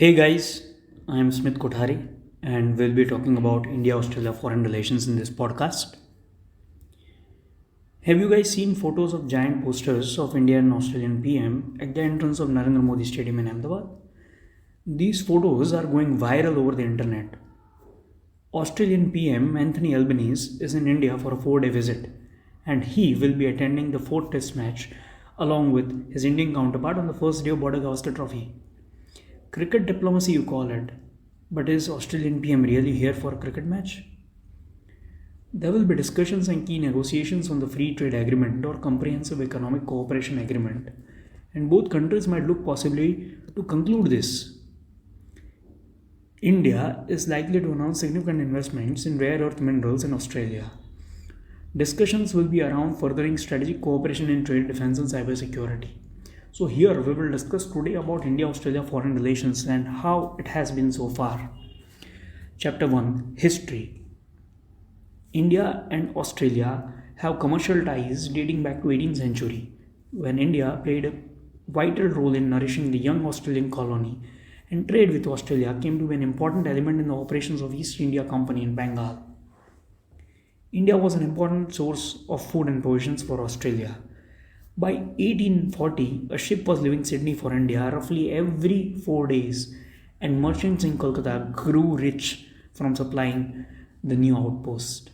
Hey guys, I am Smith Kothari and we'll be talking about India Australia foreign relations in this podcast. Have you guys seen photos of giant posters of Indian and Australian PM at the entrance of Narendra Modi Stadium in Ahmedabad? These photos are going viral over the internet. Australian PM Anthony Albanese is in India for a 4-day visit and he will be attending the 4th test match along with his Indian counterpart on the first day of Border Gavaskar Trophy. Cricket diplomacy, you call it, but is Australian PM really here for a cricket match? There will be discussions and key negotiations on the free trade agreement or comprehensive economic cooperation agreement, and both countries might look possibly to conclude this. India is likely to announce significant investments in rare earth minerals in Australia. Discussions will be around furthering strategic cooperation in trade, defense, and cybersecurity. So here we will discuss today about India-Australia foreign relations and how it has been so far. Chapter 1. History. India and Australia have commercial ties dating back to 18th century, when India played a vital role in nourishing the young Australian colony, and trade with Australia came to be an important element in the operations of East India Company in Bengal. India was an important source of food and provisions for Australia. By 1840, a ship was leaving Sydney for India roughly every 4 days, and merchants in Kolkata grew rich from supplying the new outpost.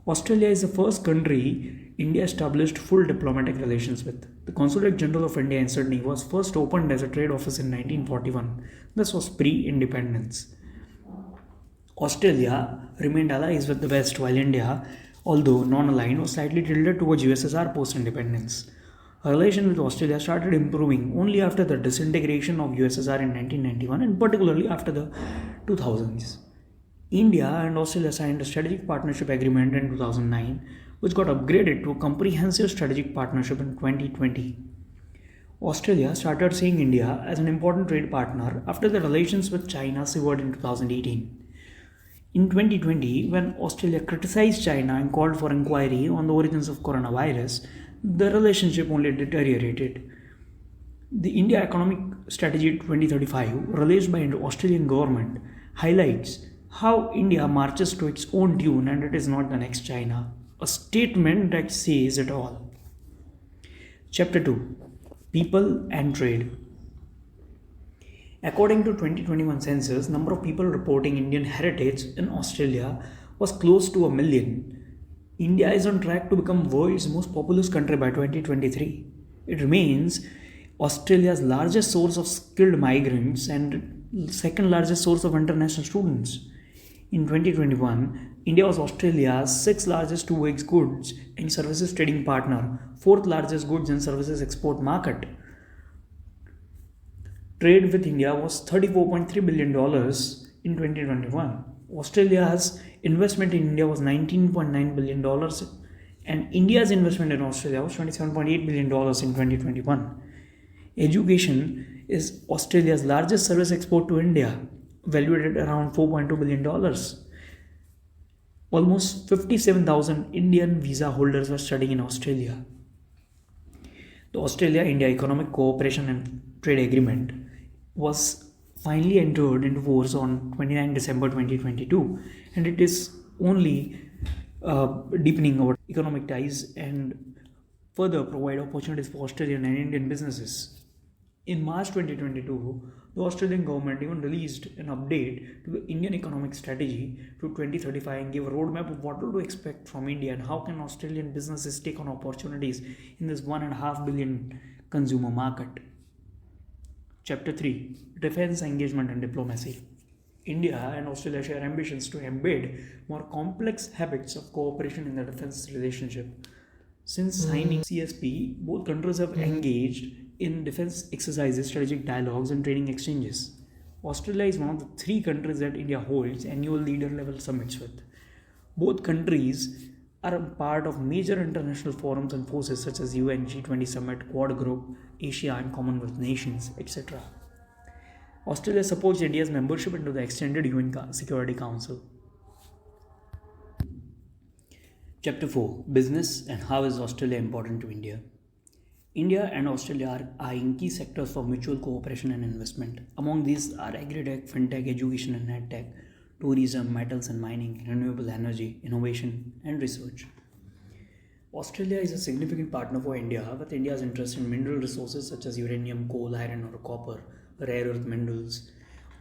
Australia is the first country India established full diplomatic relations with. The Consulate General of India in Sydney was first opened as a trade office in 1941. This was pre-independence. Australia remained allies with the West, while India, although non-aligned, was slightly tilted towards USSR post-independence. Her relation with Australia started improving only after the disintegration of USSR in 1991 and particularly after the 2000s. India and Australia signed a strategic partnership agreement in 2009, which got upgraded to a comprehensive strategic partnership in 2020. Australia started seeing India as an important trade partner after the relations with China severed in 2018. In 2020, when Australia criticized China and called for inquiry on the origins of coronavirus, the relationship only deteriorated. The India Economic Strategy 2035, released by the Australian government, highlights how India marches to its own tune and it is not the next China. A statement that says it all. Chapter 2. People and Trade. According to 2021 census, number of people reporting Indian heritage in Australia was close to 1 million. India is on track to become world's most populous country by 2023. It remains Australia's largest source of skilled migrants and second largest source of international students. In 2021, India was Australia's 6th largest two-way goods and services trading partner, 4th largest goods and services export market. Trade with India was $34.3 billion in 2021. Australia's investment in India was $19.9 billion and India's investment in Australia was $27.8 billion in 2021. Education is Australia's largest service export to India, valued at around $4.2 billion. Almost 57,000 Indian visa holders were studying in Australia. The Australia-India Economic Cooperation and Trade Agreement was finally entered into force on 29 December 2022, and it is only deepening our economic ties and further provide opportunities for Australian and Indian businesses. In March 2022, the Australian government even released an update to the Indian economic strategy to 2035 and gave a roadmap of what to expect from India and how can Australian businesses take on opportunities in this 1.5 billion consumer market. Chapter 3. Defense Engagement and Diplomacy. India and Australia share ambitions to embed more complex habits of cooperation in the defense relationship. Since signing CSP, both countries have engaged in defense exercises, strategic dialogues, and training exchanges. Australia is one of the 3 countries that India holds annual leader-level summits with. Both countries are a part of major international forums and forces such as UN, G20 Summit, Quad Group, Asia and Commonwealth Nations, etc. Australia supports India's membership into the extended UN Security Council. Chapter 4. Business and how is Australia important to India? India and Australia are eyeing key sectors for mutual cooperation and investment. Among these are agri-tech, fintech, education and edtech, tourism, metals and mining, renewable energy, innovation and research. Australia is a significant partner for India, with India's interest in mineral resources such as uranium, coal, iron ore, copper, rare earth minerals,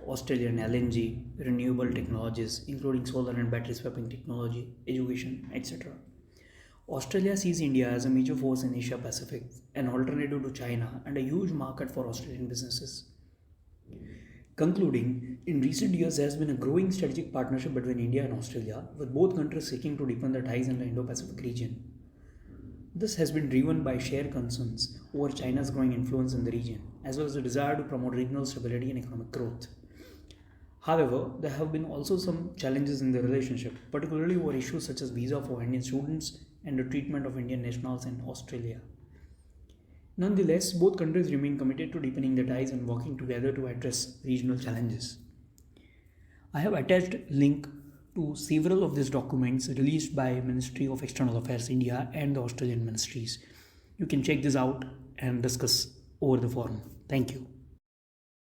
Australian LNG, renewable technologies including solar and battery swapping technology, education, etc. Australia sees India as a major force in Asia Pacific, an alternative to China, and a huge market for Australian businesses. Concluding, in recent years there has been a growing strategic partnership between India and Australia, with both countries seeking to deepen their ties in the Indo-Pacific region. This has been driven by shared concerns over China's growing influence in the region, as well as the desire to promote regional stability and economic growth. However, there have been also some challenges in the relationship, particularly over issues such as visa for Indian students and the treatment of Indian nationals in Australia. Nonetheless, both countries remain committed to deepening their ties and working together to address regional challenges. I have attached link to several of these documents released by Ministry of External Affairs India and the Australian ministries. You can check this out and discuss over the forum. Thank you.